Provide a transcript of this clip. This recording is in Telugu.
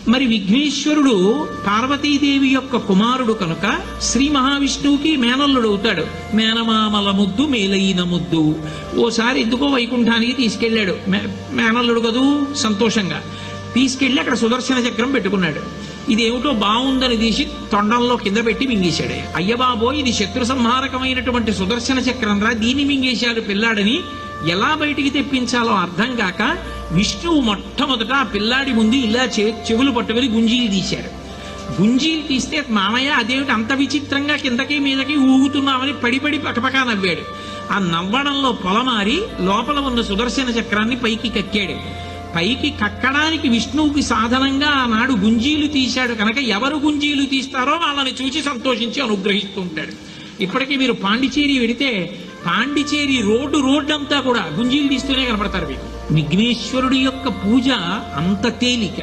మరి విఘ్నేశ్వరుడు పార్వతీదేవి యొక్క కుమారుడు కనుక శ్రీ మహావిష్ణువుకి మేనల్లుడు అవుతాడు. మేనమామల ముద్దు మేలైన ముద్దు. ఓసారి ఎందుకో వైకుంఠానికి తీసుకెళ్లాడు, మేనల్లుడు కదూ సంతోషంగా తీసుకెళ్లి అక్కడ సుదర్శన చక్రం పెట్టుకున్నాడు. ఇదేమిటో బాగుందని తీసి తొండంలో కింద పెట్టి మింగేశాడు. అయ్యబాబో ఇది శత్రు సంహారకమైనటువంటి సుదర్శన చక్రం రా, దీన్ని మింగేశాడు పిల్లాడని ఎలా బయటికి తెప్పించాలో అర్థం కాక విష్ణువు మొట్టమొదట ఆ పిల్లాడి ముందు ఇలా చెవులు పట్టుకుని గుంజీలు తీశాడు. గుంజీలు తీస్తే మామయ్య అదేమిటి అంత విచిత్రంగా కిందకి మీదకి ఊగుతున్నామని పడిపడి పకపకా నవ్వాడు. ఆ నవ్వడంలో పొలమారి లోపల ఉన్న సుదర్శన చక్రాన్ని పైకి కక్కాడు. పైకి కక్కడానికి విష్ణువుకి సాధనంగా ఆనాడు గుంజీలు తీశాడు కనుక ఎవరు గుంజీలు తీస్తారో వాళ్ళని చూసి సంతోషించి అనుగ్రహిస్తూ ఉంటాడు. ఇప్పటికీ మీరు పాండిచేరి వెడితే పాండిచేరి రోడ్డంతా కూడా గుంజీలు తీస్తూనే కనపడతారు మీకు. విఘ్నేశ్వరుడి యొక్క పూజ అంత తేలిక.